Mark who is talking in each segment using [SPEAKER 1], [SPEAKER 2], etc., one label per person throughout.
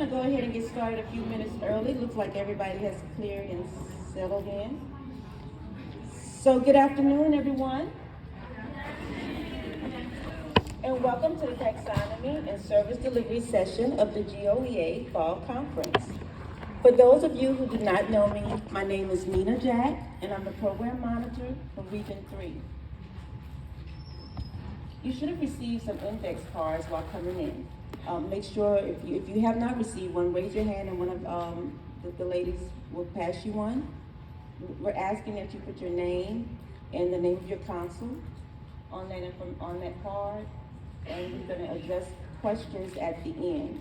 [SPEAKER 1] gonna go ahead and get started a few minutes early. Looks like everybody has cleared and settled in. So good afternoon, everyone. And welcome to the Taxonomy and Service Delivery session of the GOEA Fall Conference. For those of you who do not know me, my name is Nina Jack, and I'm the Program Monitor for Region 3. You should have received some index cards while coming in. Make sure, if you have not received one, raise your hand and one of the ladies will pass you one. We're asking that you put your name and the name of your council on that card, and we're going to address questions at the end.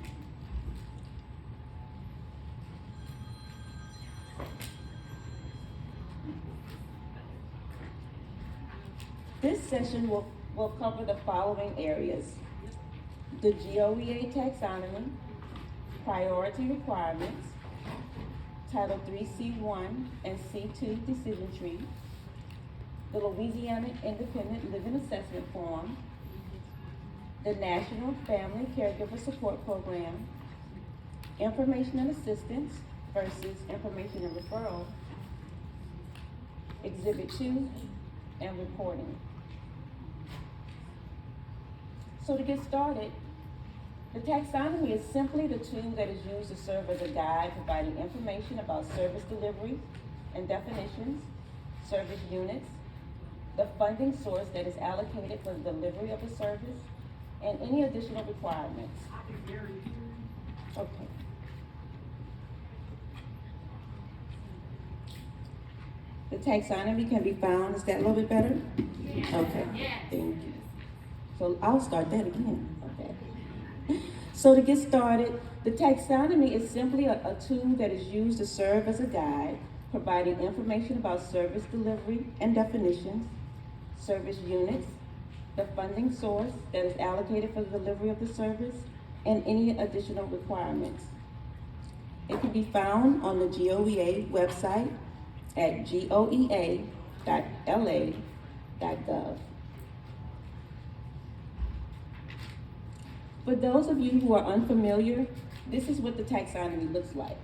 [SPEAKER 1] This session will cover the following areas: the GOEA Taxonomy, priority requirements, Title III C1 and C2 decision tree, the Louisiana Independent Living Assessment Form, the National Family Caregiver Support Program, information and assistance versus information and referral, Exhibit 2, and reporting. So to get started, the taxonomy is simply the tool that is used to serve as a guide providing information about service delivery and definitions, service units, the funding source that is allocated for the delivery of the service, and any additional requirements. Okay. The taxonomy can be found, is that a little bit better? Okay, thank you. So I'll start that again, okay. So to get started, the taxonomy is simply a tool that is used to serve as a guide, providing information about service delivery and definitions, service units, the funding source that is allocated for the delivery of the service, and any additional requirements. It can be found on the GOEA website at goea.la.gov. For those of you who are unfamiliar, this is what the taxonomy looks like.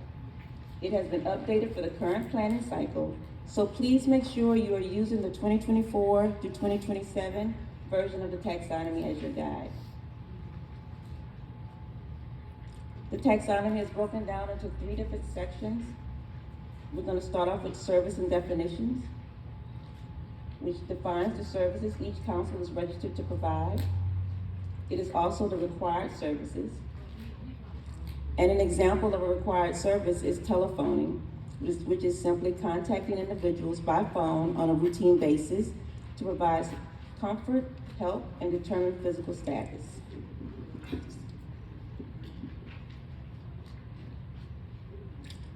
[SPEAKER 1] It has been updated for the current planning cycle, so please make sure you are using the 2024 through 2027 version of the taxonomy as your guide. The taxonomy is broken down into 3 different sections. We're going to start off with service and definitions, which defines the services each council is registered to provide. It is also the required services. And an example of a required service is telephoning, which is simply contacting individuals by phone on a routine basis to provide comfort, help, and determine physical status.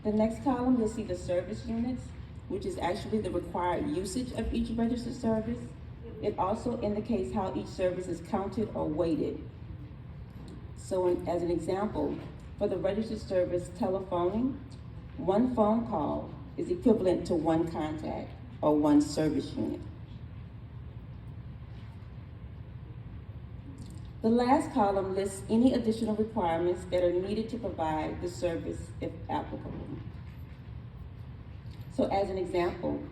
[SPEAKER 1] The next column, you'll see the service units, which is actually the required usage of each registered service. It also indicates how each service is counted or weighted. So as an example, for the registered service telephoning, 1 phone call is equivalent to 1 contact or 1 service unit. The last column lists any additional requirements that are needed to provide the service if applicable. So as an example,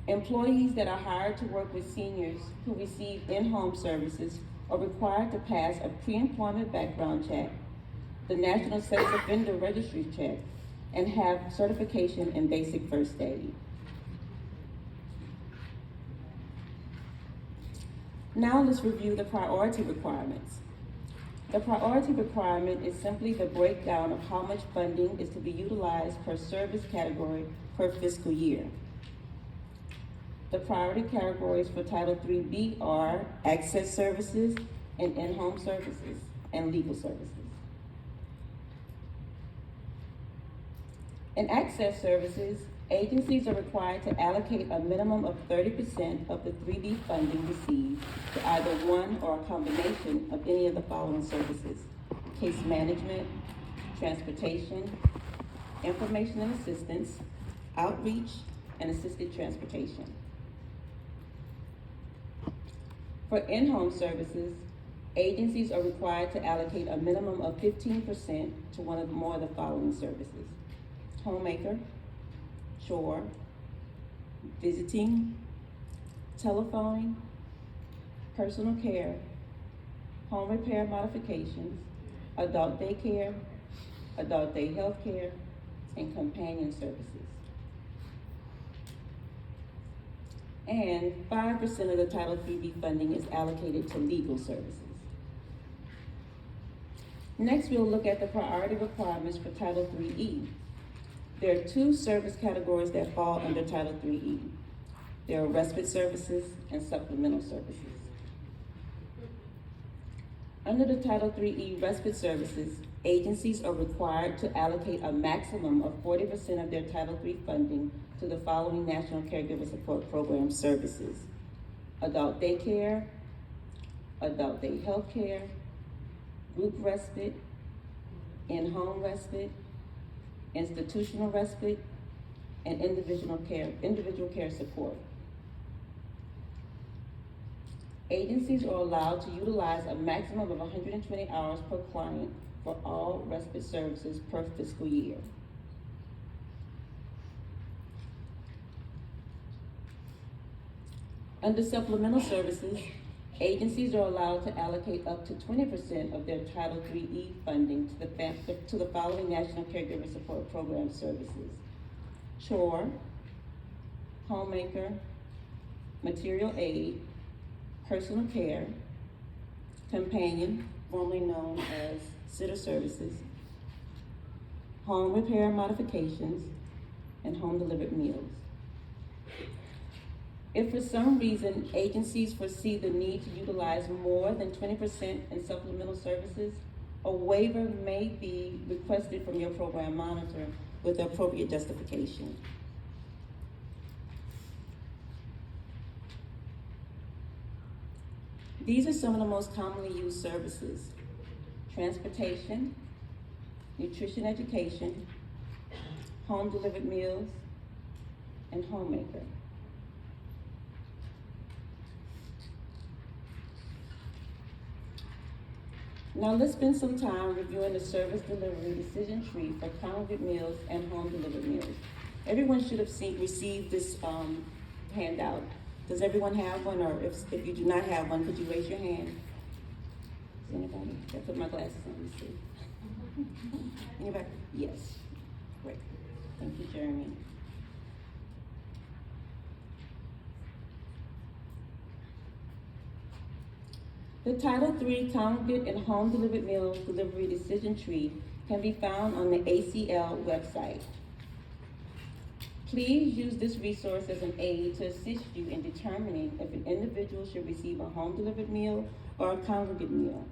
[SPEAKER 1] employees that are hired to work with seniors who receive in-home services are required to pass a pre-employment background check, the National Sex Offender Registry check, and have certification in basic first aid. Now let's review the priority requirements. The priority requirement is simply the breakdown of how much funding is to be utilized per service category per fiscal year. The priority categories for Title IIIB are access services and in-home services and legal services. In access services, agencies are required to allocate a minimum of 30% of the 3B funding received to either one or a combination of any of the following services: case management, transportation, information and assistance, outreach, and assisted transportation. For in-home services, Agencies are required to allocate a minimum of 15% to one or more of the following services: homemaker, chore, visiting, telephoning, personal care, home repair modifications, adult daycare, adult day health care, and companion services. And 5% of the Title IIIB funding is allocated to legal services. Next, we'll look at the priority requirements for Title IIIE. There are two service categories that fall under Title IIIE. There are respite services and supplemental services. Under the Title IIIE respite services, agencies are required to allocate a maximum of 40% of their Title III funding to the following National Caregiver Support Program services: adult daycare, adult day health care, group respite, in-home respite, institutional respite, and individual care support. Agencies are allowed to utilize a maximum of 120 hours per client for all respite services per fiscal year. Under supplemental services, agencies are allowed to allocate up to 20% of their Title IIIE funding to the following National Caregiver Support Program services: chore, homemaker, material aid, personal care, companion, formerly known as sitter services, home repair modifications, and home delivered meals. If for some reason agencies foresee the need to utilize more than 20% in supplemental services, a waiver may be requested from your program monitor with the appropriate justification. These are some of the most commonly used services: transportation, nutrition education, home delivered meals, and homemaker. Now let's spend some time reviewing the service delivery decision tree for congregate meals and home delivered meals. Everyone should have received this handout. Does everyone have one, or if you do not have one, could you raise your hand? Is anybody? I put my glasses on, let's see. Anybody? Yes. Great. Thank you, Jeremy. The Title III Congregate and Home Delivered Meals Delivery Decision Tree can be found on the ACL website. Please use this resource as an aid to assist you in determining if an individual should receive a home delivered meal or a congregate meal.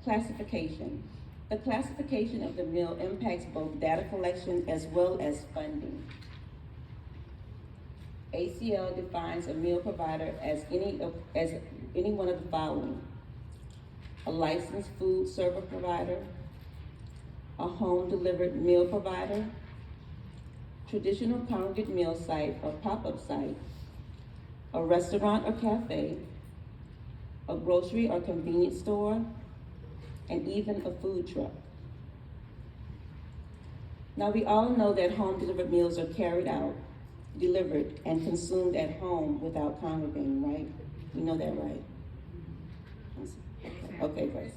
[SPEAKER 1] Classification. The classification of the meal impacts both data collection as well as funding. ACL defines a meal provider as any one of the following: a licensed food server provider, a home delivered meal provider, traditional congregate meal site or pop-up site, a restaurant or cafe, a grocery or convenience store, and even a food truck. Now we all know that home delivered meals are carried out, delivered, and consumed at home without congregating, right? You know that, right? Okay, great.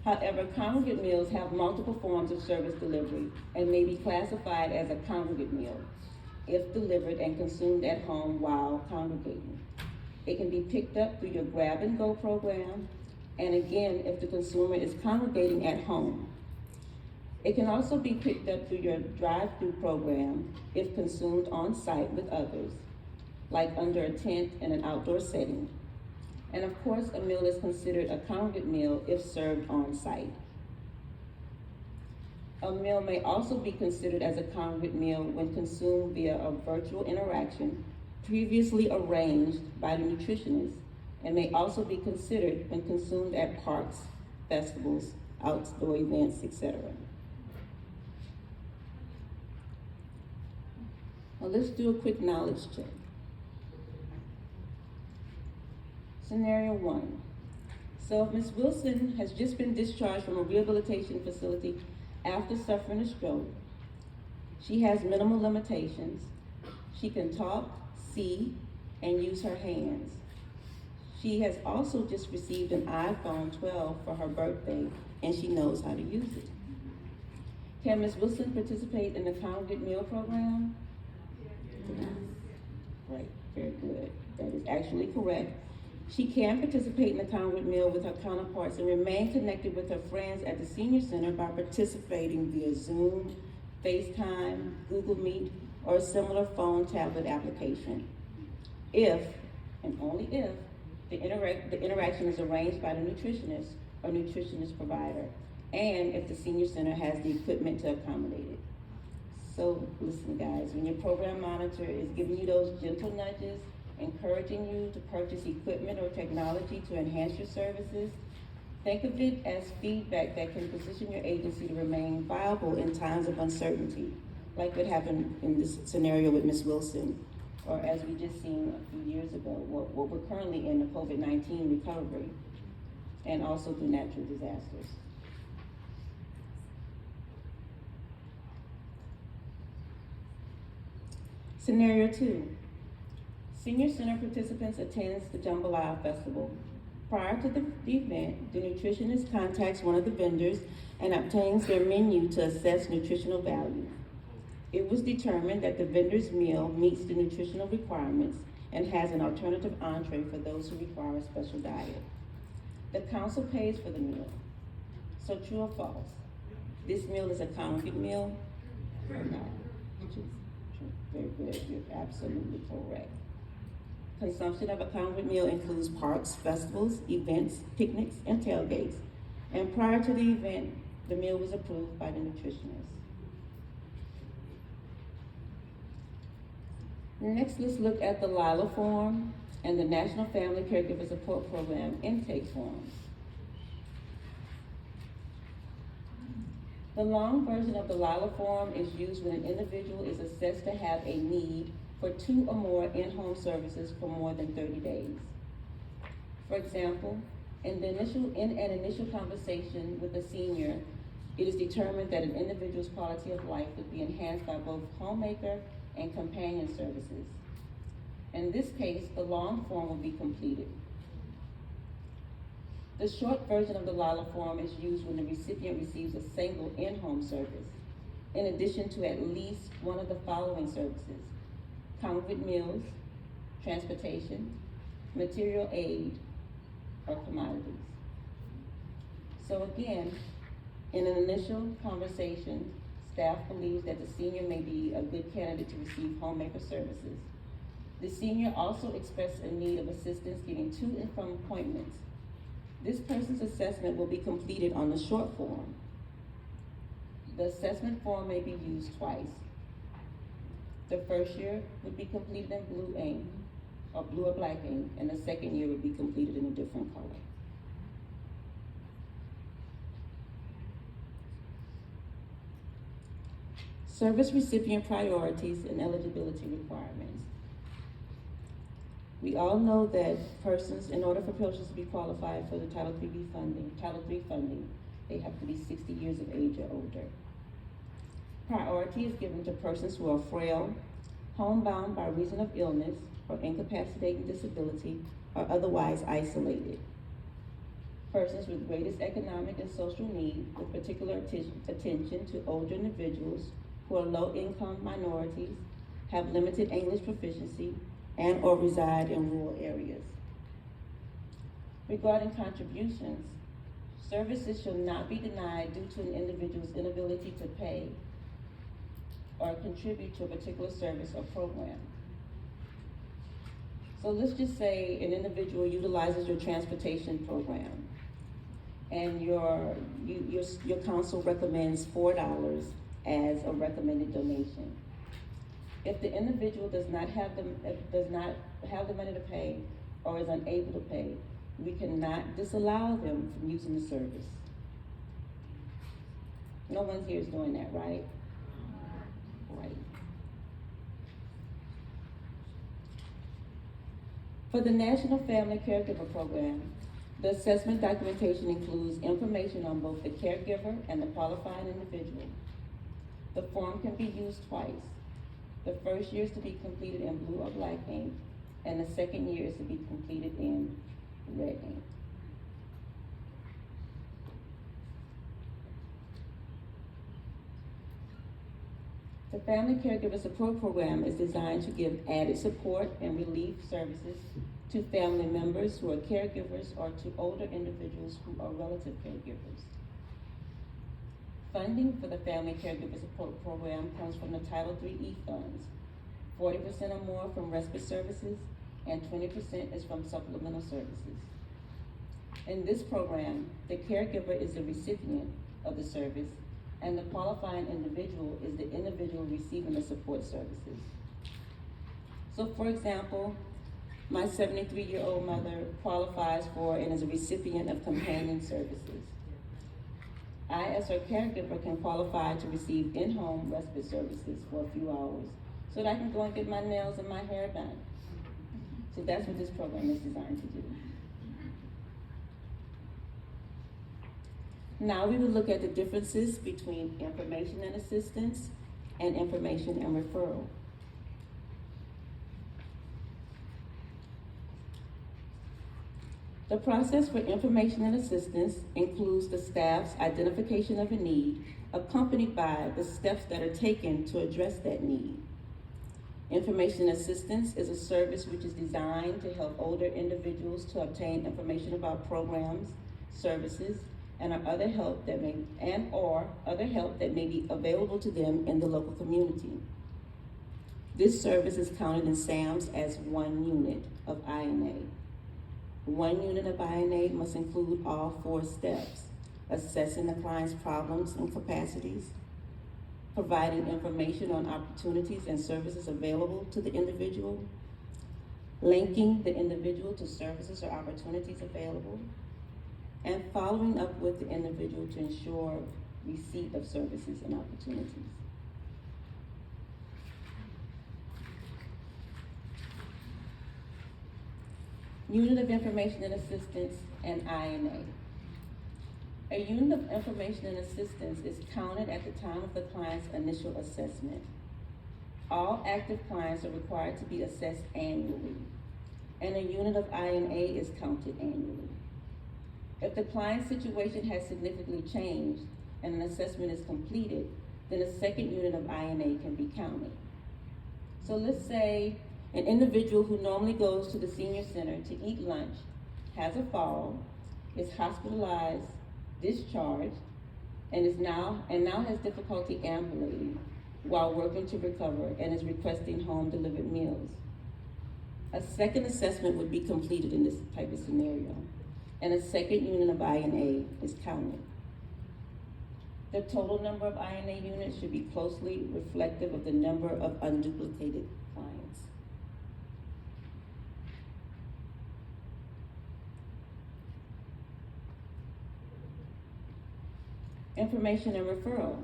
[SPEAKER 1] However, congregate meals have multiple forms of service delivery and may be classified as a congregate meal if delivered and consumed at home while congregating. It can be picked up through your grab and go program, and again, if the consumer is congregating at home. It can also be picked up through your drive-through program if consumed on site with others, like under a tent in an outdoor setting. And of course, a meal is considered a congregate meal if served on site. A meal may also be considered as a congregate meal when consumed via a virtual interaction previously arranged by the nutritionist, and may also be considered when consumed at parks, festivals, outdoor events, etc. Now let's do a quick knowledge check. Scenario 1. So if Ms. Wilson has just been discharged from a rehabilitation facility after suffering a stroke, she has minimal limitations. She can talk, see, and use her hands. She has also just received an iPhone 12 for her birthday, and she knows how to use it. Can Ms. Wilson participate in the congregate meal program? Right, very good. That is actually correct. She can participate in the congregate meal with her counterparts and remain connected with her friends at the Senior Center by participating via Zoom, FaceTime, Google Meet, or a similar phone tablet application. If, and only if, the interaction is arranged by the nutritionist or nutritionist provider, and if the Senior Center has the equipment to accommodate it. So listen guys, when your program monitor is giving you those gentle nudges, encouraging you to purchase equipment or technology to enhance your services, think of it as feedback that can position your agency to remain viable in times of uncertainty, like what happened in this scenario with Ms. Wilson, or as we just seen a few years ago, what we're currently in the COVID-19 recovery, and also through natural disasters. Scenario 2. Senior Center participants attends the Jambalaya Festival. Prior to the event, the nutritionist contacts one of the vendors and obtains their menu to assess nutritional value. It was determined that the vendor's meal meets the nutritional requirements and has an alternative entree for those who require a special diet. The council pays for the meal. So true or false? This meal is a congregate meal or not? True. Very good, you're absolutely correct. Consumption of a congregate meal includes parks, festivals, events, picnics, and tailgates. And prior to the event, the meal was approved by the nutritionist. Next, let's look at the LILA form and the National Family Caregiver Support Program intake forms. The long version of the LILA form is used when an individual is assessed to have a need for 2 or more in-home services for more than 30 days. For example, in an initial conversation with a senior, it is determined that an individual's quality of life would be enhanced by both homemaker and companion services. In this case, the long form will be completed. The short version of the LILA form is used when the recipient receives a single in-home service, in addition to at least one of the following services: congregate meals, transportation, material aid, or commodities. So again, in an initial conversation, staff believes that the senior may be a good candidate to receive homemaker services. The senior also expressed a need of assistance getting to and from appointments. This person's assessment will be completed on the short form. The assessment form may be used twice. The first year would be completed in blue ink, or blue or black ink, and the second year would be completed in a different color. Service recipient priorities and eligibility requirements. We all know that persons, in order for persons to be qualified for the Title III funding, they have to be 60 years of age or older. Priority is given to persons who are frail, homebound by reason of illness or incapacitating disability, or otherwise isolated. Persons with greatest economic and social need, with particular attention to older individuals who are low-income minorities, have limited English proficiency, and or reside in rural areas. Regarding contributions, services shall not be denied due to an individual's inability to pay or contribute to a particular service or program. So let's just say an individual utilizes your transportation program, and your council recommends $4 as a recommended donation. If the individual does not have the money to pay or is unable to pay, we cannot disallow them from using the service. No one here is doing that, right? Right. For the National Family Caregiver Program, the assessment documentation includes information on both the caregiver and the qualifying individual. The form can be used twice. The first year is to be completed in blue or black ink, and the second year is to be completed in red ink. The Family Caregiver Support Program is designed to give added support and relief services to family members who are caregivers or to older individuals who are relative caregivers. Funding for the Family Caregiver Support Program comes from the Title III funds, 40% or more from respite services, and 20% is from supplemental services. In this program, the caregiver is the recipient of the service, and the qualifying individual is the individual receiving the support services. So for example, my 73-year-old mother qualifies for and is a recipient of companion services. I, as her caregiver, can qualify to receive in-home respite services for a few hours so that I can go and get my nails and my hair done. So that's what this program is designed to do. Now we will look at the differences between information and assistance and information and referral. The process for information and assistance includes the staff's identification of a need, accompanied by the steps that are taken to address that need. Information assistance is a service which is designed to help older individuals to obtain information about programs, services, and other help that may be available to them in the local community. This service is counted in SAMS as 1 unit of INA. 1 unit of INA must include all 4 steps: assessing the client's problems and capacities, providing information on opportunities and services available to the individual, linking the individual to services or opportunities available, and following up with the individual to ensure receipt of services and opportunities. Unit of Information and Assistance and INA. A unit of information and assistance is counted at the time of the client's initial assessment. All active clients are required to be assessed annually, and a unit of INA is counted annually. If the client's situation has significantly changed and an assessment is completed, then a second unit of INA can be counted. So let's say an individual who normally goes to the senior center to eat lunch has a fall, is hospitalized, discharged, and now has difficulty ambulating while working to recover and is requesting home delivered meals. A second assessment would be completed in this type of scenario, and a second unit of INA is counted. The total number of INA units should be closely reflective of the number of unduplicated clients. Information and referral.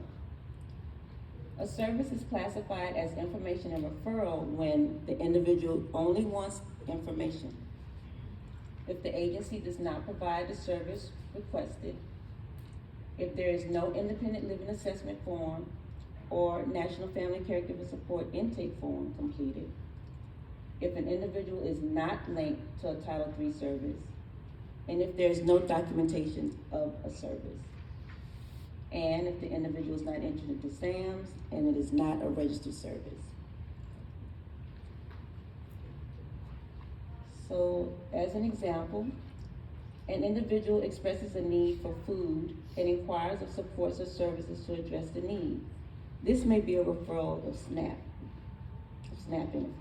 [SPEAKER 1] A service is classified as information and referral when the individual only wants information. If the agency does not provide the service requested, if there is no independent living assessment form or National Family Caregiver Support intake form completed, if an individual is not linked to a Title III service, and if there is no documentation of a service, and if the individual is not entered into SAMS and it is not a registered service. So, as an example, an individual expresses a need for food and inquires of supports or services to address the need. This may be a referral of SNAP benefits.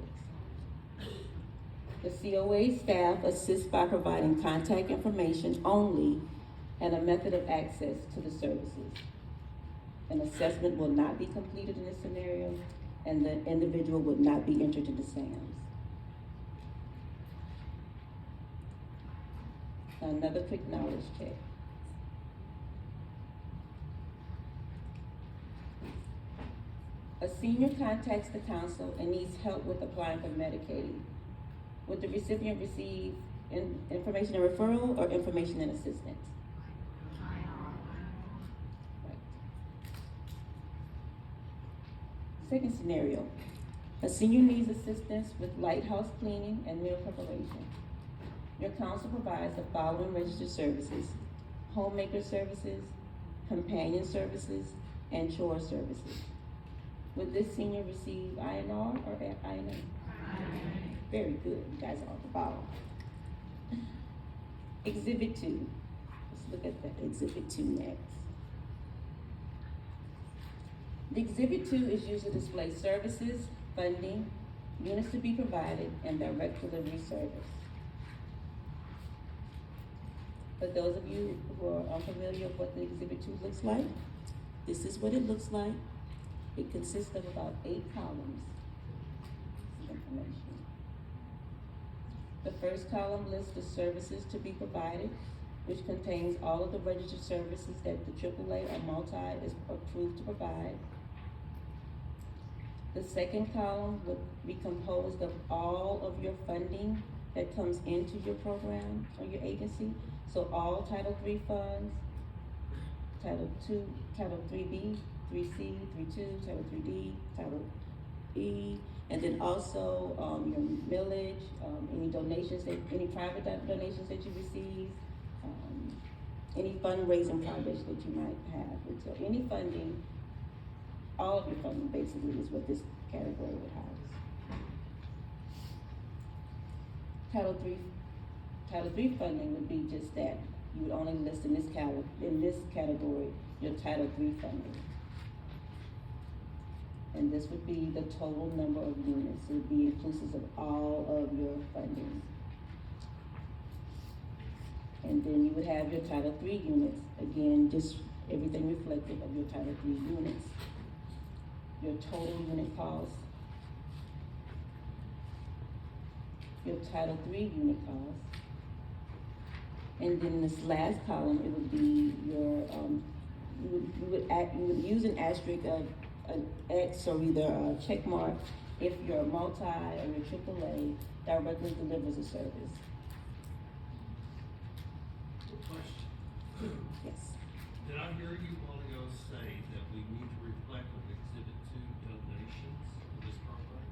[SPEAKER 1] The COA staff assists by providing contact information only and a method of access to the services. An assessment will not be completed in this scenario, and the individual would not be entered into SAMS. Another quick knowledge check. A senior contacts the council and needs help with applying for Medicaid. Would the recipient receive information and referral or information and assistance? Right. Second scenario. A senior needs assistance with lighthouse cleaning and meal preparation. Your council provides the following registered services: homemaker services, companion services, and chore services. Would this senior receive INR or INA? Very good, you guys are on the ball. Exhibit 2. Let's look at that Exhibit 2 next. The Exhibit 2 is used to display services, funding, units to be provided, and direct delivery service. For those of you who are unfamiliar with what the Exhibit 2 looks like, this is what it looks like. It consists of about 8 columns of information. The first column lists the services to be provided, which contains all of the registered services that the AAA or multi is approved to provide. The second column would be composed of all of your funding that comes into your program or your agency. So all Title III funds, Title II, Title 3B, 3C, 3.2, Title 3D, Title E, and then also your millage, any donations, any private donations that you receive, any fundraising projects that you might have. And so any funding, all of your funding basically is what this category would house. Title III funding would be just that. You would only list in this category your Title III funding. And this would be the total number of units. It would be inclusive of all of your funding. And then you would have your Title III units. Again, just everything reflective of your Title III units. Your total unit cost. Your Title III unit cost. And then this last column, it would be your, you would use an asterisk of an X or either a check mark if your multi or your AAA directly delivers a service.
[SPEAKER 2] Question.
[SPEAKER 1] Yes.
[SPEAKER 2] Did I hear you a while ago say that we need to reflect on Exhibit 2 donations for this program?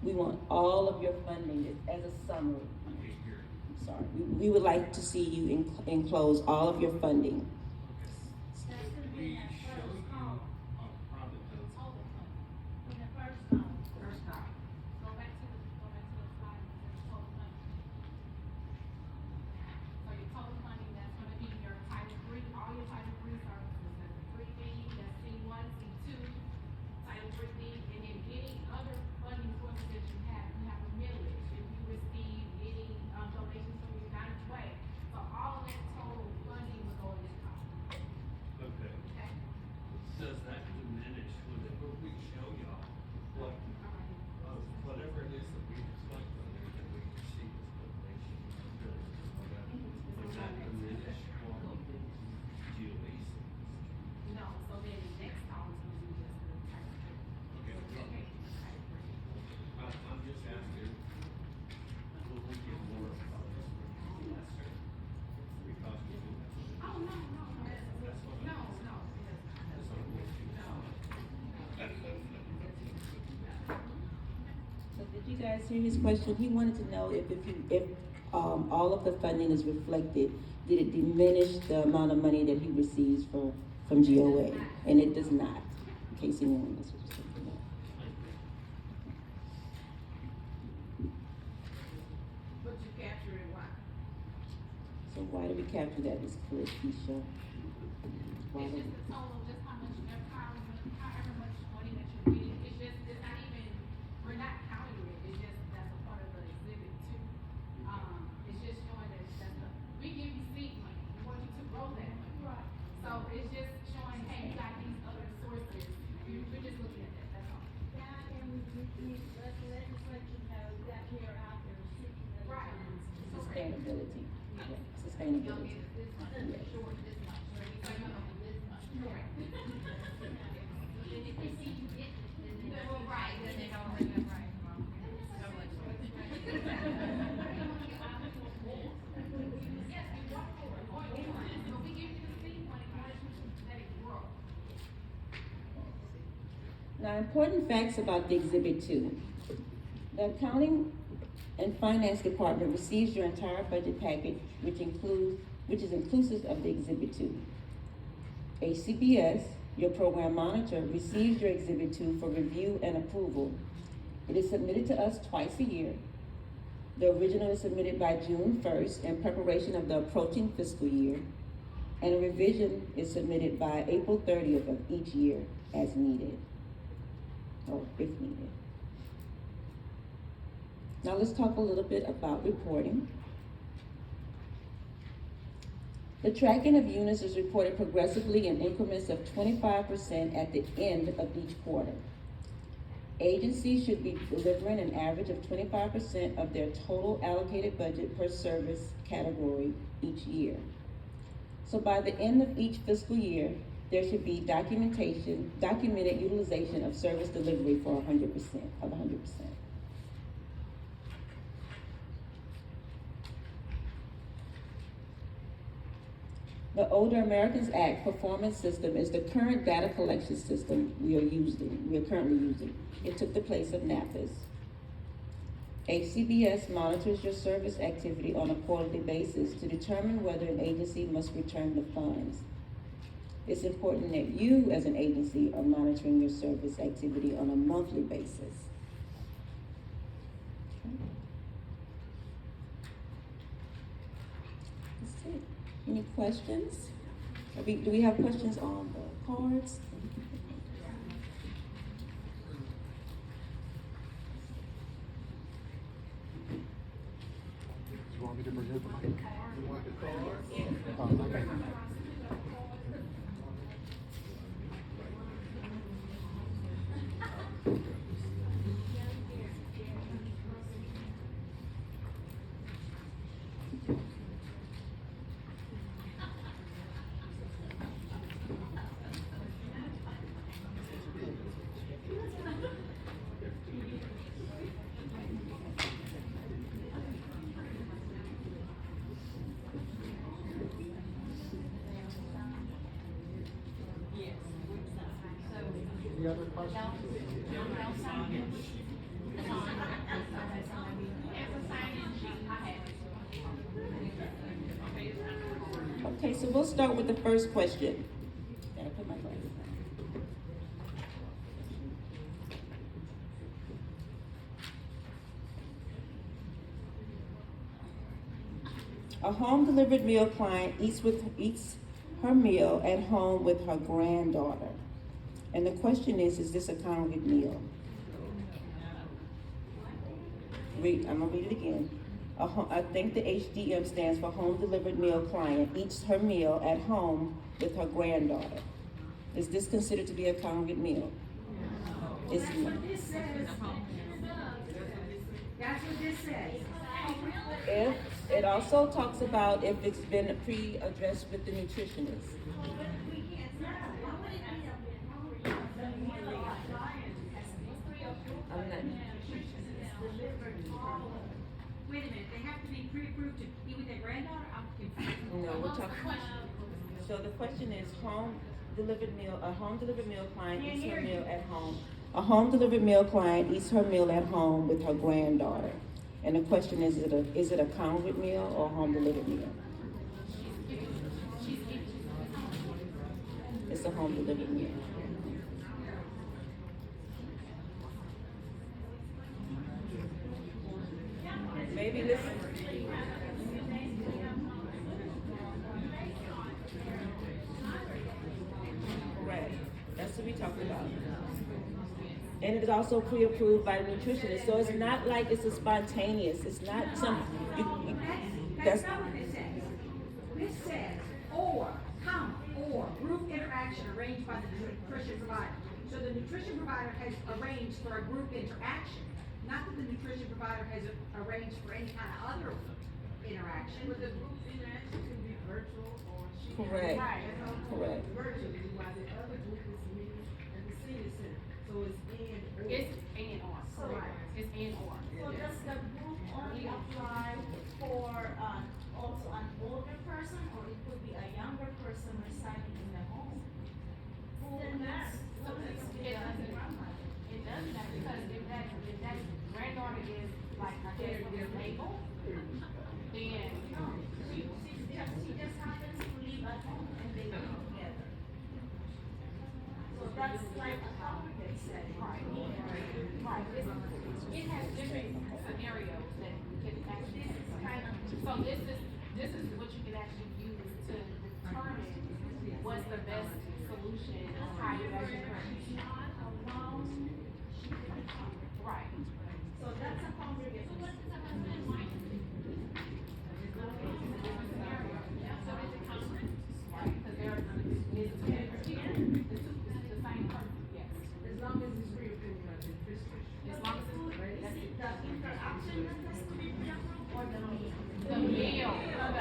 [SPEAKER 1] We want all of your funding as a summary.
[SPEAKER 2] I can't hear you.
[SPEAKER 1] I'm sorry. We would like to see you enclose all of your funding.
[SPEAKER 2] We show you a private notes.
[SPEAKER 3] Hold on. In the first column. Go back to the slide that says total funding. So your total funding, that's gonna be your Title III, all your Title III services, that's the 3B, that's C1, C2, Title 3B, and then any other funding sources that you have a millage, if you receive any donations from the United Way. So all of that total funding will go in this column.
[SPEAKER 2] Okay.
[SPEAKER 3] Okay?
[SPEAKER 2] Does that diminish when we show y'all what, whatever it is that we reflect on there that we receive as donation? Does that diminish all of the GOEA?
[SPEAKER 3] No, so then the next column is gonna be just the Title III.
[SPEAKER 2] Okay.
[SPEAKER 3] Okay, Title III.
[SPEAKER 2] I'm just asking, will we get more of this or lesser? Because we do that.
[SPEAKER 3] Oh, no,
[SPEAKER 2] That's what I'm asking.
[SPEAKER 3] no, it does not.
[SPEAKER 2] That's what I'm asking.
[SPEAKER 1] So did you guys hear his question? He wanted to know if all of the funding is reflected, did it diminish the amount of money that he receives from GOA? And it does not, in case anyone was interested in that.
[SPEAKER 3] But you capture it, why?
[SPEAKER 1] So why do we capture that as clear, Keisha? Why
[SPEAKER 3] It's
[SPEAKER 1] do
[SPEAKER 3] just
[SPEAKER 1] we?
[SPEAKER 3] the total, just how much, however much money that you're getting, it's not even, we're not counting it, it's just, that's a part of the Exhibit 2. It's just showing that we give you seed money, we want you to grow that money. Right. So it's just showing, hey, you got these other sources, we're just looking at that, that's all.
[SPEAKER 4] That and the legislation has that here out there seeking the
[SPEAKER 3] Right.
[SPEAKER 4] funds.
[SPEAKER 1] Sustainability. Yeah,
[SPEAKER 3] Y'all
[SPEAKER 1] sustainability.
[SPEAKER 3] get this much, short this much, so we say, no, this much. Correct.
[SPEAKER 4] And if they see you get it, then they.
[SPEAKER 3] Well, right, then they don't bring that right. Yes, you work for it, or you want, but we give you the seed money, in order to let it grow.
[SPEAKER 1] Now, important facts about the Exhibit 2. The Accounting and Finance Department receives your entire budget package, which is inclusive of the Exhibit 2. HCBS, your program monitor, receives your Exhibit 2 for review and approval. It is submitted to us twice a year. The original is submitted by June 1st in preparation of the approaching fiscal year, and a revision is submitted by April 30th of each year as needed, or if needed. Now let's talk a little bit about reporting. The tracking of units is reported progressively in increments of 25% at the end of each quarter. Agencies should be delivering an average of 25% of their total allocated budget per service category each year. So by the end of each fiscal year, there should be documented utilization of service delivery for 100%. The Older Americans Act performance system is the current data collection system we are currently using. It took the place of NAPA's. HCBS monitors your service activity on a quarterly basis to determine whether an agency must return the funds. It's important that you, as an agency, are monitoring your service activity on a monthly basis. That's it. Any questions? Do we have questions on the cards?
[SPEAKER 5] You want me to present the mic?
[SPEAKER 2] You want the card?
[SPEAKER 5] Okay. Any other questions?
[SPEAKER 1] Okay, so we'll start with the first question. Gotta put my glasses on. A home delivered meal client eats her meal at home with her granddaughter. And the question is this a congregate meal? I'm gonna read it again. I think the HDM stands for Home Delivered Meal Client eats her meal at home with her granddaughter. Is this considered to be a congregate meal? It's
[SPEAKER 4] That's what this says. That's what this says.
[SPEAKER 1] If it also talks about if it's been pre-addressed with the nutritionist. I'm not.
[SPEAKER 4] Wait a minute, they have to be pre-approved to be with their granddaughter? I'm confused.
[SPEAKER 1] No, we're talking. So the question is a home delivered meal client eats her meal at home. A home delivered meal client eats her meal at home with her granddaughter. And the question is it a congregate meal or a home delivered meal? It's a home delivered meal. Maybe listen. Correct. That's what we talked about. And it is also pre-approved by the nutritionist, so it's not like it's a spontaneous. It's not some.
[SPEAKER 4] That's not what it says. This says, or group interaction arranged by the nutrition provider. So the nutrition provider has arranged for a group interaction, not that the nutrition provider has arranged for any kind of other interaction.
[SPEAKER 3] But the group interaction can be virtual or she can.
[SPEAKER 1] Correct.
[SPEAKER 3] Right.
[SPEAKER 1] Correct.
[SPEAKER 3] Virtually, while the other group is meeting at the senior center.
[SPEAKER 4] So it's in or.
[SPEAKER 3] It's and or, correct, it's and or.
[SPEAKER 6] So does the group only apply for, also an older person, or it could be a younger person residing in the home?
[SPEAKER 3] It doesn't, it doesn't matter, because if that granddaughter is like, I guess, labeled, then,
[SPEAKER 6] No, she just happens to live at home and they live together. So that's like a congregate setting.
[SPEAKER 3] right, right, it has different scenarios that can actually.
[SPEAKER 6] This is kind of.
[SPEAKER 3] So this is what you can actually use to determine what's the best solution, how you actually.
[SPEAKER 6] Not alone, she could be covered.
[SPEAKER 3] Right.
[SPEAKER 6] So that's a congregate. So what's the husband and wife?
[SPEAKER 3] Right, because they're, it's the same person, yes.
[SPEAKER 4] As long as it's pre-approved by the district.
[SPEAKER 3] As long as it's, that's it.
[SPEAKER 6] The interaction that has to be pre-approved or the meal?
[SPEAKER 3] The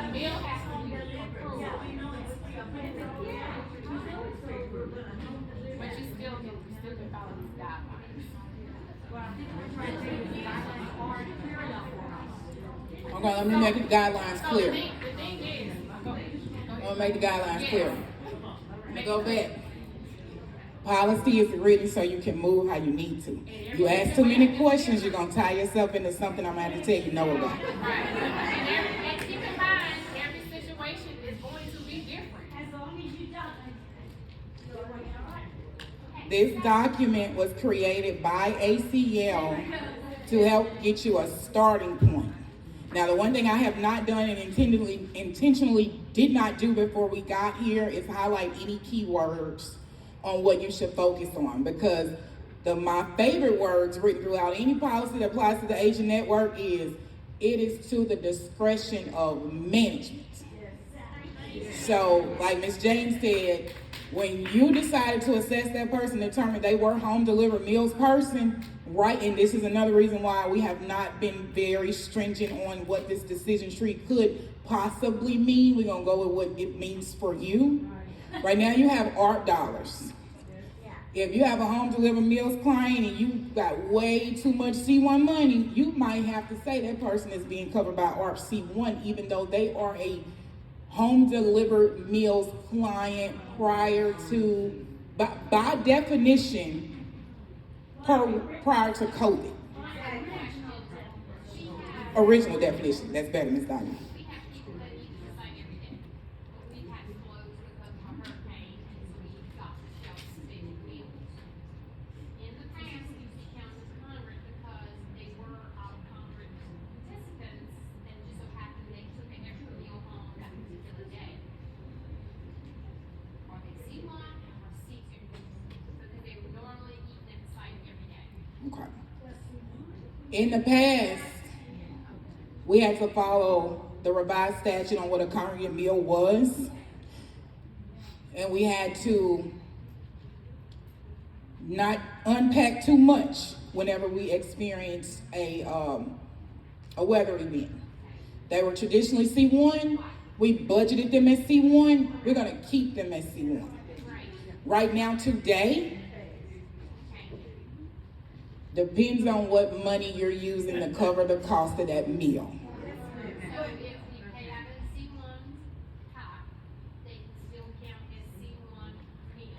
[SPEAKER 3] meal has to be approved.
[SPEAKER 6] Yeah, we know it's pre-approved.
[SPEAKER 4] Yeah, we know it's pre-approved.
[SPEAKER 3] But you still can follow these guidelines.
[SPEAKER 4] Well, I think we're trying to make the guidelines hard and clear enough for us.
[SPEAKER 7] Okay, let me make the guidelines
[SPEAKER 3] So
[SPEAKER 7] clear.
[SPEAKER 3] the thing is, go ahead.
[SPEAKER 7] I'm gonna make the guidelines clear. Let me go back. Policy is written so you can move how you need to. You ask too many questions, you're gonna tie yourself into something I'm gonna have to tell you no about.
[SPEAKER 3] Right. And keep in mind, every situation is going to be different.
[SPEAKER 6] As long as you don't. You're all right.
[SPEAKER 7] This document was created by ACL to help get you a starting point. Now, the one thing I have not done and intentionally did not do before we got here is highlight any keywords on what you should focus on, because my favorite words written throughout any policy that applies to the Asian network is, it is to the discretion of management. So, like Ms. James said, when you decided to assess that person, determine they were home delivered meals person, right? And this is another reason why we have not been very stringent on what this decision tree could possibly mean. We're gonna go with what it means for you. Right now you have ARP dollars. If you have a home delivered meals client and you got way too much C1 money, you might have to say that person is being covered by ARP C1, even though they are a home delivered meals client prior to, by definition, prior to COVID. Original definition, that's better, Ms. Donna.
[SPEAKER 8] We have people that need to sign every day, but we had to close because of a hurricane, and so we got the shelves filled with meals. In the past, we used to count as 100 because they were out-of-conference participants, and just so happened they took an extra meal home that particular day. Are they C1 or C2? Because they would normally eat at the site every day.
[SPEAKER 7] Okay. In the past, we had to follow the revised statute on what a congregate meal was. And we had to not unpack too much whenever we experienced a weather event. They were traditionally C1. We budgeted them as C1. We're gonna keep them as C1. Right now, today, depends on what money you're using to cover the cost of that meal.
[SPEAKER 8] So if we pay out of C1 pot, they can still count as C1 meal,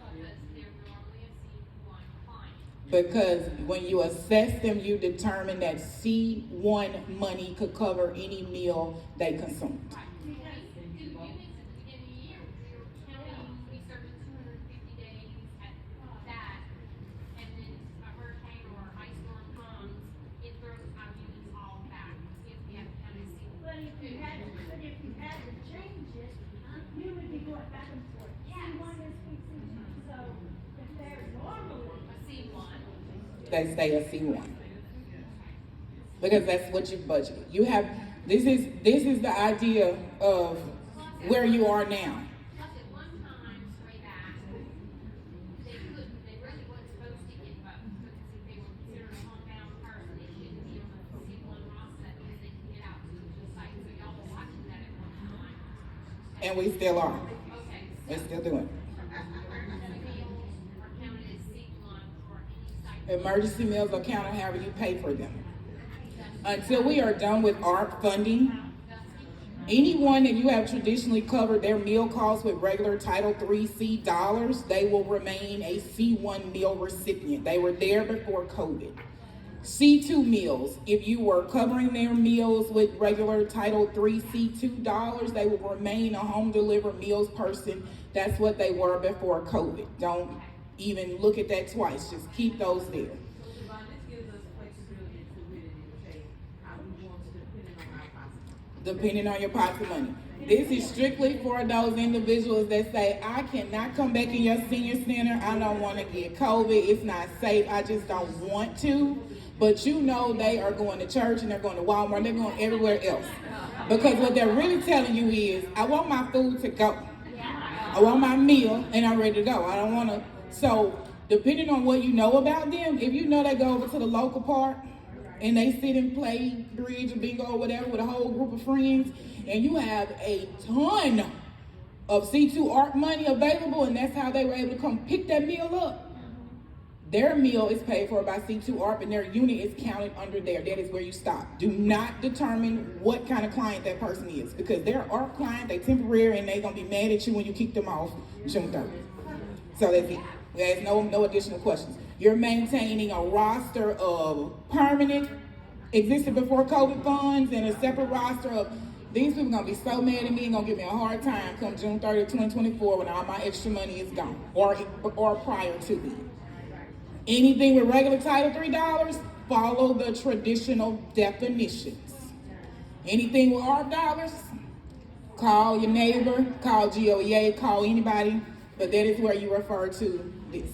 [SPEAKER 8] because they're normally a C1 client.
[SPEAKER 7] Because when you assess them, you determine that C1 money could cover any meal they consumed.
[SPEAKER 8] Right. We do units at the beginning of the year, we were counting, we served 250 days at that, and then a hurricane or ice storm comes, it throws our units all back, if we have to count as C1.
[SPEAKER 6] But if you had to change it, you would be going back and forth.
[SPEAKER 8] Yes.
[SPEAKER 6] C1 is C2, so if they're normally.
[SPEAKER 8] A C1.
[SPEAKER 7] They stay a C1. Because that's what you budgeted. You have, this is the idea of where you are now.
[SPEAKER 8] Plus at one time, way back, they really wasn't supposed to get votes, because if they were considered a homebound person, they shouldn't be on the C1 roster, because they can get out to the site, so y'all were watching that at one time.
[SPEAKER 7] And we still are.
[SPEAKER 8] Okay,
[SPEAKER 7] We're still doing it.
[SPEAKER 8] meals are counted as C1 for
[SPEAKER 7] emergency meals account, or however you pay for them. Until we are done with ARP funding, anyone that you have traditionally covered their meal costs with regular Title III dollars, they will remain a C1 meal recipient. They were there before COVID. C2 meals, if you were covering their meals with regular Title III C2 dollars, they will remain a home delivered meals person. That's what they were before COVID. Don't even look at that twice. Just keep those there.
[SPEAKER 9] Shavon, this gives us flexibility to really dictate how we want to, depending on our pockets.
[SPEAKER 7] Depending on your pots of money. This is strictly for those individuals that say, I cannot come back in your senior center. I don't want to get COVID. It's not safe. I just don't want to. But you know they are going to church and they're going to Walmart. They're going everywhere else. Because what they're really telling you is, I want my food to go. I want my meal and I'm ready to go. I don't want to. So depending on what you know about them, if you know they go over to the local park and they sit and play bridge or bingo or whatever with a whole group of friends, and you have a ton of C2 ARP money available, and that's how they were able to come pick that meal up, their meal is paid for by C2 ARP and their unit is counted under there. That is where you stop. Do not determine what kind of client that person is, because they're ARP client, they temporary, and they're going to be mad at you when you kick them off June 30th. So that's it. There's no additional questions. You're maintaining a roster of permanent, existed before COVID funds, and a separate roster of these people gonna be so mad at me and gonna give me a hard time come June 30th, 2024 when all my extra money is gone, or prior to me. Anything with regular Title III dollars, follow the traditional definitions. Anything with ARP dollars, call your neighbor, call GOEA, call anybody, but that is where you refer to this.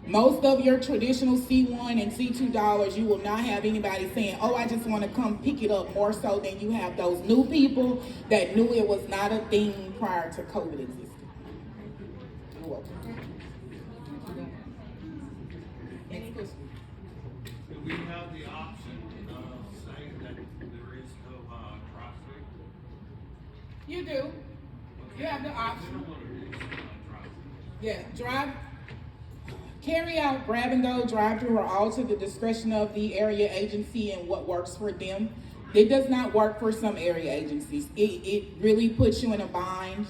[SPEAKER 7] Most of your traditional C1 and C2 dollars, you will not have anybody saying, oh, I just want to come pick it up, more so than you have those new people that knew it was not a thing prior to COVID existing. You're welcome. Next question.
[SPEAKER 2] Do we have the option of saying that there is no drive-through?
[SPEAKER 7] You do. You have the
[SPEAKER 2] We
[SPEAKER 7] option.
[SPEAKER 2] don't want to do drive-through.
[SPEAKER 7] Yeah, carry out, grab and go, drive through are all to the discretion of the area agency and what works for them. It does not work for some area agencies. It really puts you in a bind.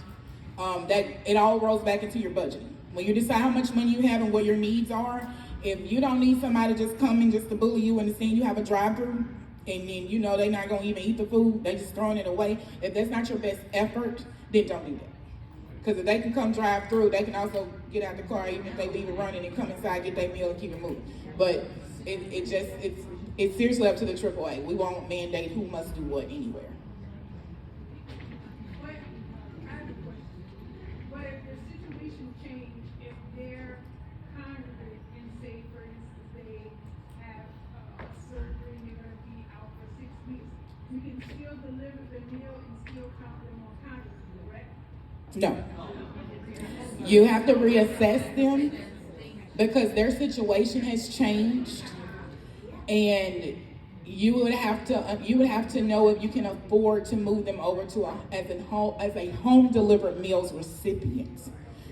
[SPEAKER 7] That it all rolls back into your budgeting. When you decide how much money you have and what your needs are, if you don't need somebody just coming just to bully you and saying you have a drive-through, and then you know they're not gonna even eat the food, they just throwing it away. If that's not your best effort, then don't do that. Because if they can come drive through, they can also get out the car, even if they leave it running, and come inside, get their meal, and keep it moving. But it's seriously up to the AAA. We won't mandate who must do what anywhere.
[SPEAKER 3] But I have a question. But if the situation changed, if they're congregate and say, for instance, they have surgery and they're gonna be out for 6 weeks, you can still deliver the meal and still count them on congregate, correct?
[SPEAKER 7] No. You have to reassess them because their situation has changed, and you would have to know if you can afford to move them over to as a home delivered meals recipient.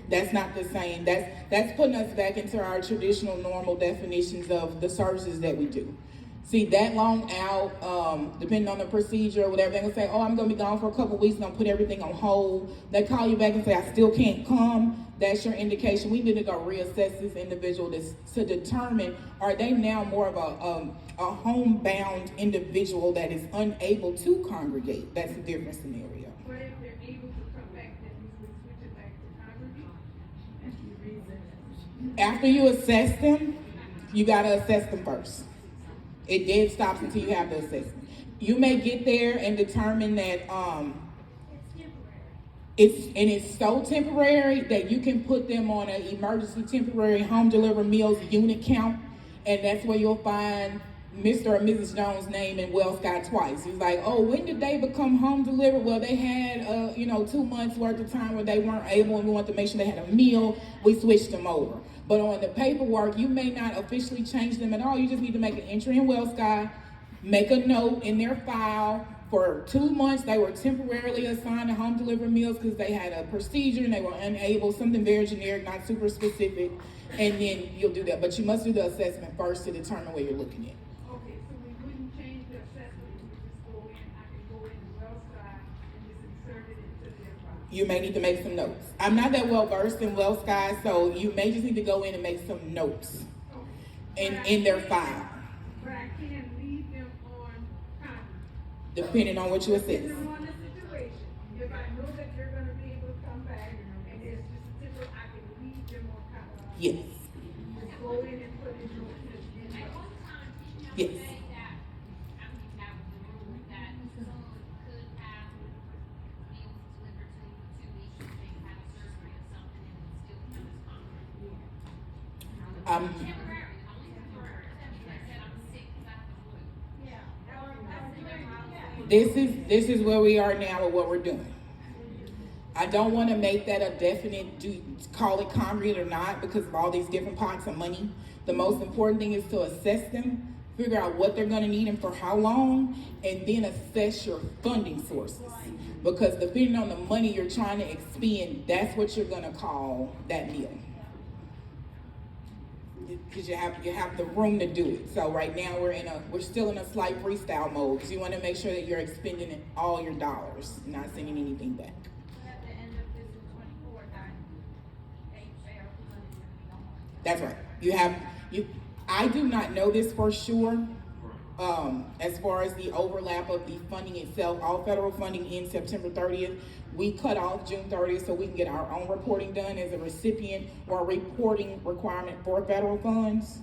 [SPEAKER 7] That's not the same. That's putting us back into our traditional normal definitions of the services that we do. See, that long out, depending on the procedure or whatever, they're gonna say, oh, I'm gonna be gone for a couple weeks, gonna put everything on hold. They call you back and say, I still can't come. That's your indication. We need to go reassess this individual to determine, are they now more of a homebound individual that is unable to congregate? That's a different scenario.
[SPEAKER 3] But if they're able to come back, then we would switch it back to congregate?
[SPEAKER 7] After you assess them, you gotta assess them first. It dead stops until you have the assessment. You may get there and determine that it's so temporary that you can put them on an emergency temporary home delivered meals unit count, and that's where you'll find Mr. or Mrs. Jones' name in Well Scott twice. He's like, oh, when did they become home delivered? Well, they had 2 months worth of time where they weren't able, and we want to make sure they had a meal. We switched them over. But on the paperwork, you may not officially change them at all. You just need to make an entry in Well Scott, make a note in their file, For 2 months, they were temporarily assigned to home delivered meals because they had a procedure and they were unable, something very generic, not super specific, and then you'll do that. But you must do the assessment first to determine what you're looking at.
[SPEAKER 9] Okay, so we wouldn't change the assessment, we would just go in, I can go in the well side and just insert it into their file.
[SPEAKER 7] You may need to make some notes. I'm not that well versed in Well Sky, so you may just need to go in and make some notes in their file,
[SPEAKER 9] But I can't leave them on conference.
[SPEAKER 7] depending on what you assess.
[SPEAKER 9] Depending on the situation, if I know that they're gonna be able to come back, and it's just a typical, I can leave them on conference.
[SPEAKER 7] Yes.
[SPEAKER 9] Just go in and put in those in
[SPEAKER 8] At
[SPEAKER 9] the-
[SPEAKER 8] one time, did you
[SPEAKER 7] Yes.
[SPEAKER 8] say that, I mean, that was the rule, that someone could have meals delivered to them for 2 weeks if they had a surgery or something and it still count as conference? Temporary, only temporary, they said I'm sick because I have the flu.
[SPEAKER 7] This is where we are now with what we're doing. I don't want to make that a definite, call it concrete or not, because of all these different pots of money. The most important thing is to assess them, figure out what they're going to need and for how long, and then assess your funding sources. Because depending on the money you're trying to expend, that's what you're going to call that meal. Because you have the room to do it. So right now we're still in a slight freestyle mode, because you want to make sure that you're expending all your dollars, not sending anything back.
[SPEAKER 6] At the end of this in 24, that HCBS money is gonna be gone.
[SPEAKER 7] That's right. I do not know this for sure. As far as the overlap of the funding itself, all federal funding ends September 30th. We cut off June 30th so we can get our own reporting done as a recipient or a reporting requirement for federal funds.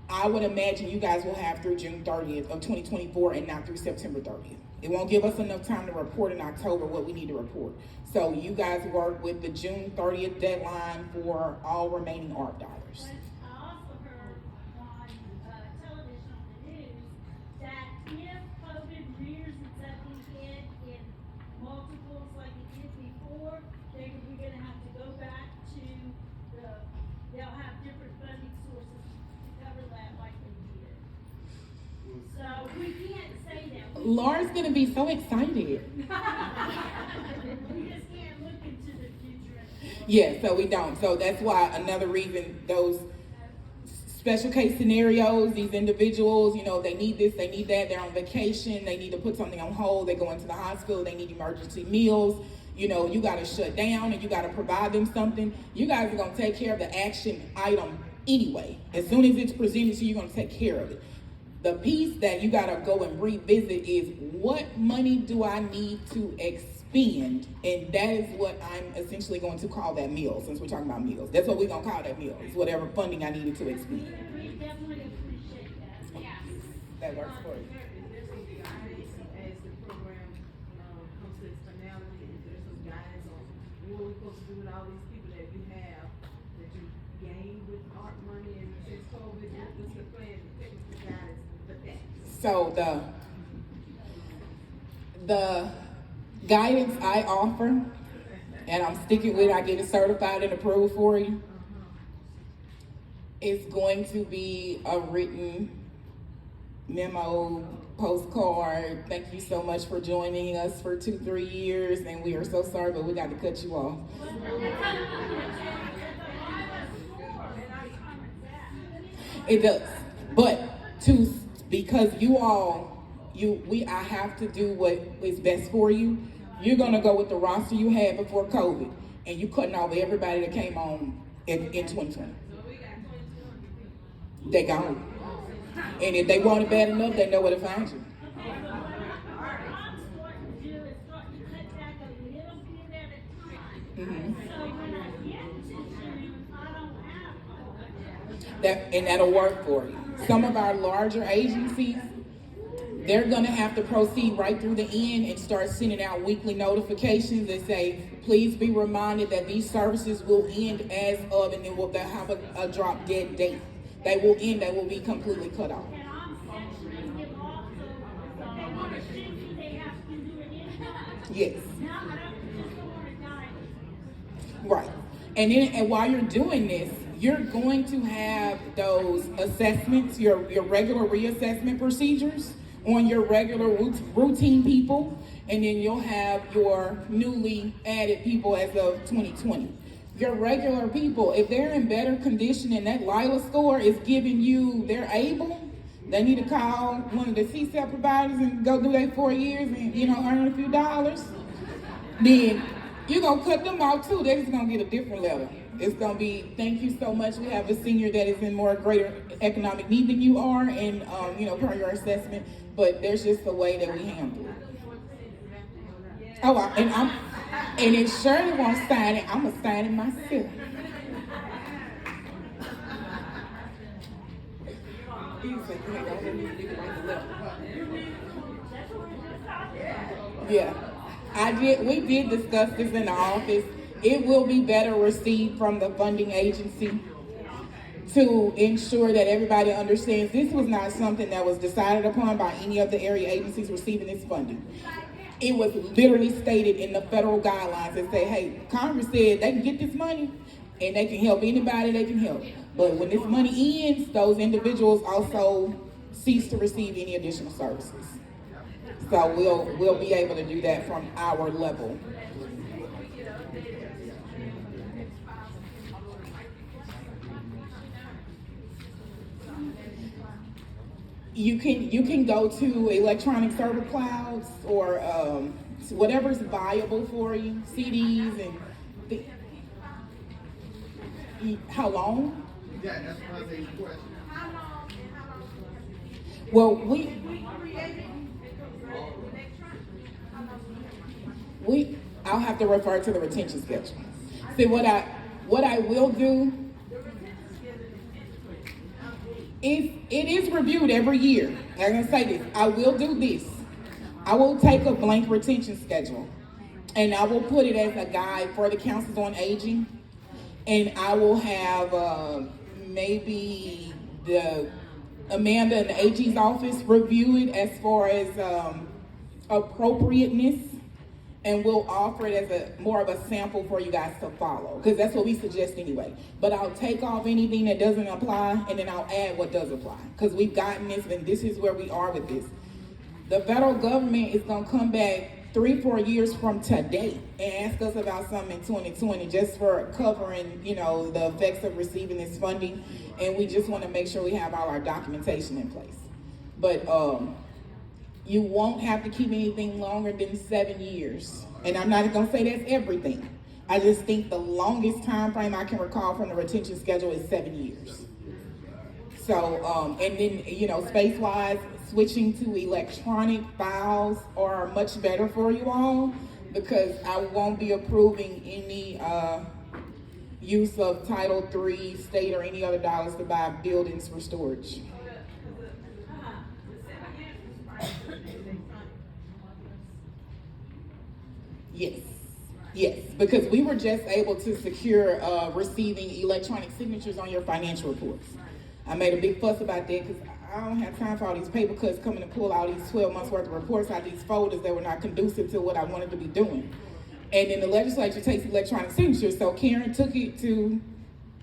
[SPEAKER 7] I would imagine you guys will have through June 30th of 2024 and not through September 30th. It won't give us enough time to report in October what we need to report. So you guys work with the June 30th deadline for all remaining ARP dollars.
[SPEAKER 6] But I also heard on television on the news that if COVID rears its ugly head in multiples like it did before, we're gonna have to go back to they'll have different funding sources to cover that like they did. So we can't say that.
[SPEAKER 7] Laura's gonna be so excited.
[SPEAKER 6] We just can't look into the future.
[SPEAKER 7] Yeah, so we don't. So that's why another reason those special case scenarios, these individuals, they need this, they need that, they're on vacation, they need to put something on hold, they go into the hospital, they need emergency meals, you gotta shut down and you gotta provide them something. You guys are gonna take care of the action item anyway. As soon as it's presented to you, you're gonna take care of it. The piece that you gotta go and revisit is, what money do I need to expend? And that is what I'm essentially going to call that meal, since we're talking about meals. That's what we're gonna call that meal, is whatever funding I needed to expend.
[SPEAKER 6] We definitely appreciate that.
[SPEAKER 8] Yeah.
[SPEAKER 7] That works for you.
[SPEAKER 9] Is there some guidance as the program, comes to its finality? Is there some guidance on what we're supposed to do with all these people that you have, that you gained with art money and since COVID? What's the plan, technical guidance for that?
[SPEAKER 7] So the guidance I offer, and I'm sticking with, I get it certified and approved for you, is going to be a written memo, postcard. Thank you so much for joining us for 2-3 years, and we are so sorry, but we got to cut you off. It does, but because I have to do what is best for you. You're gonna go with the roster you had before COVID, and you cutting off everybody that came on in 2020. They gone, and if they want it bad enough, they know where to find you. That'll work for you. Some of our larger agencies, they're gonna have to proceed right through the end and start sending out weekly notifications that say, please be reminded that these services will end as of, and then they'll have a drop dead date. They will end, they will be completely cut off.
[SPEAKER 6] And I'm sectioning them also, they want to see they have to do it in.
[SPEAKER 7] Yes.
[SPEAKER 6] Now, I just don't want to die.
[SPEAKER 7] Right. And while you're doing this, you're going to have those assessments, your regular reassessment procedures, on your regular routine people, and then you'll have your newly added people as of 2020. Your regular people, if they're in better condition and that LILA score is giving you they're able, they need to call one of the CSEP providers and go do their 4 years and, earn a few dollars. Then you're going to cut them off too. They're just going to get a different level. It's going to be, thank you so much. We have a senior that is in more greater economic need than you are, and, per your assessment, but there's just a way that we handle it. Oh, and if Shirley wants to sign it, I'm going to sign it myself. Yeah, we did discuss this in the office. It will be better received from the funding agency to ensure that everybody understands this was not something that was decided upon by any of the area agencies receiving this funding. It was literally stated in the federal guidelines that say, hey, Congress said they can get this money and they can help anybody they can help. But when this money ends, those individuals also cease to receive any additional services. So we'll be able to do that from our level. You can go to electronic server clouds or whatever's viable for you, CDs and how long?
[SPEAKER 5] Yeah, that's my question.
[SPEAKER 4] How long and how long?
[SPEAKER 7] Well,
[SPEAKER 4] We created electronic.
[SPEAKER 7] I'll have to refer to the retention schedule. See, what I will do is it is reviewed every year. I'm gonna say this. I will do this. I will take a blank retention schedule and I will put it as a guide for the councils on aging, and I will have maybe the Amanda in the AG's office review it as far as appropriateness, and we'll offer it as more of a sample for you guys to follow, because that's what we suggest anyway. But I'll take off anything that doesn't apply, and then I'll add what does apply, because we've gotten this, and this is where we are with this. The federal government is going to come back 3-4 years from today and ask us about something in 2020 just for covering, the effects of receiving this funding, and we just want to make sure we have all our documentation in place. But you won't have to keep anything longer than 7 years. And I'm not gonna say that's everything. I just think the longest time frame I can recall from the retention schedule is 7 years. So, and then, space-wise, switching to electronic files are much better for you all, because I won't be approving any use of Title III, state, or any other dollars to buy buildings for storage. Yes, because we were just able to secure receiving electronic signatures on your financial reports. I made a big fuss about that because I don't have time for all these paper cuts coming to pull all these 12 months worth of reports out of these folders that were not conducive to what I wanted to be doing. And then the legislature takes electronic signatures, so Karen took it to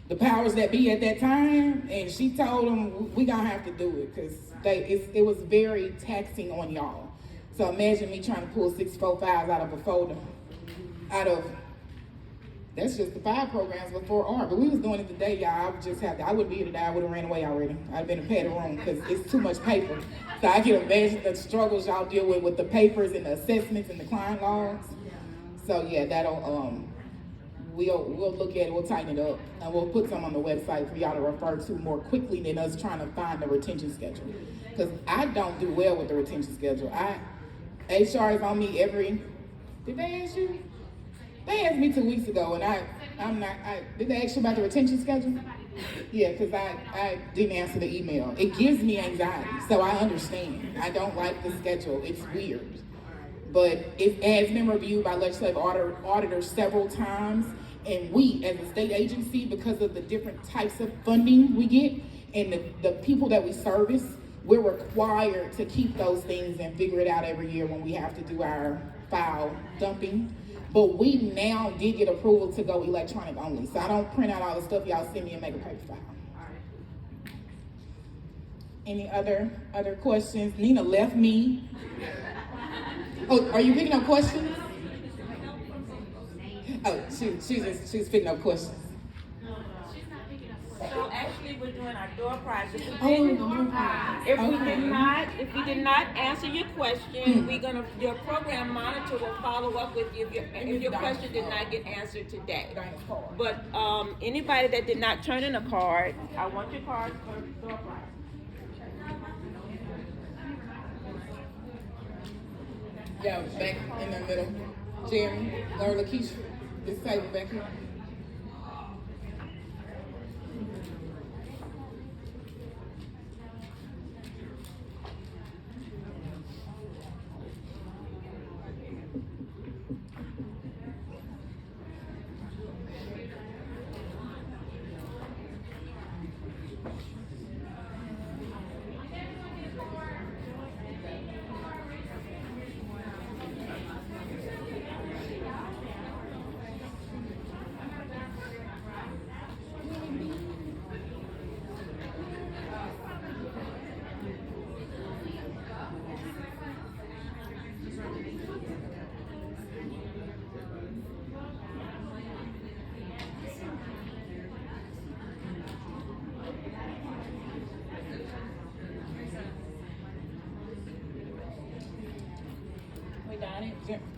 [SPEAKER 7] the powers that be at that time, and she told them, we gonna have to do it, because it was very taxing on y'all. So imagine me trying to pull 645 out of a folder, that's just the 5 programs before art. But we was doing it today, y'all. I wouldn't be here today. I would have ran away already. I'd have been in a padded room because it's too much paper. So I can imagine the struggles y'all deal with the papers and the assessments and the client logs. So yeah, that'll, we'll look at it, we'll tighten it up, and we'll put some on the website for y'all to refer to more quickly than us trying to find the retention schedule. Because I don't do well with the retention schedule. HR is on me did they ask you? They asked me 2 weeks ago, and did they ask you about the retention schedule? Yeah, because I didn't answer the email. It gives me anxiety, so I understand. I don't like the schedule, it's weird. But it has been reviewed by legislative auditors several times, and we, as a state agency, because of the different types of funding we get, and the people that we service, we're required to keep those things and figure it out every year when we have to do our file dumping. But we now did get approval to go electronic only. So I don't print out all the stuff y'all send me and make a paper file. Any other questions? Nina left me. Oh, are you picking up questions? Oh, she's picking up questions.
[SPEAKER 1] So actually, we're doing our door prize. If
[SPEAKER 7] Oh,
[SPEAKER 1] we did not answer your question, your program monitor will follow up with you if your question did not get answered today. But anybody that did not turn in a card, I want your card for door prize.
[SPEAKER 7] Yeah, back in the middle. Jeremy or Lakeisha, this table back here.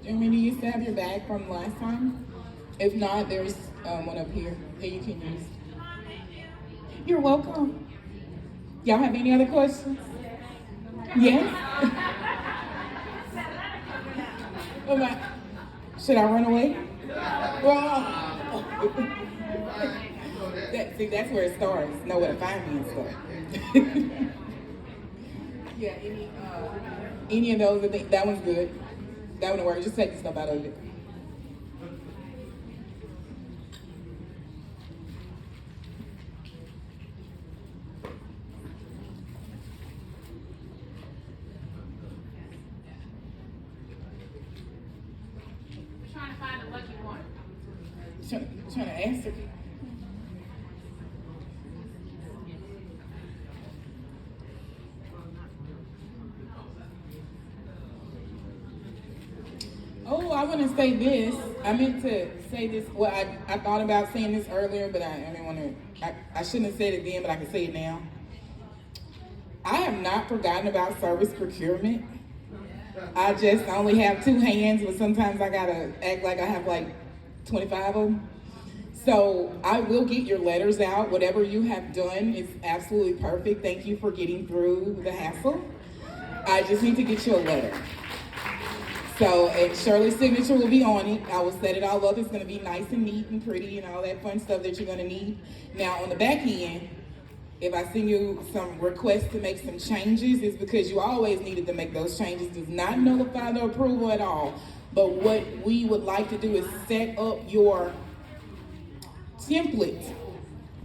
[SPEAKER 7] Jeremy, do you still have your bag from last time? If not, there's one up here that you can use. You're welcome. Y'all have any other questions? Yes? Oh my, should I run away? Well, that's where it starts. Know where to find me and stuff. Yeah, any of those, I think that one's good. That one works. Just take the stuff out of it.
[SPEAKER 3] We're trying to find a lucky one.
[SPEAKER 7] Trying to answer. Oh, I want to say this. I meant to say this. Well, I thought about saying this earlier, but I didn't want to. I shouldn't have said it then, but I can say it now. I have not forgotten about service procurement. I just only have 2 hands, but sometimes I gotta act like I have like 25 of them. So I will get your letters out. Whatever you have done is absolutely perfect. Thank you for getting through the hassle. I just need to get you a letter. So, and Shirley's signature will be on it. I will set it all up. It's gonna be nice and neat and pretty and all that fun stuff that you're gonna need. Now, on the back end, if I send you some requests to make some changes, it's because you always needed to make those changes. Does not nullify the approval at all. But what we would like to do is set up your template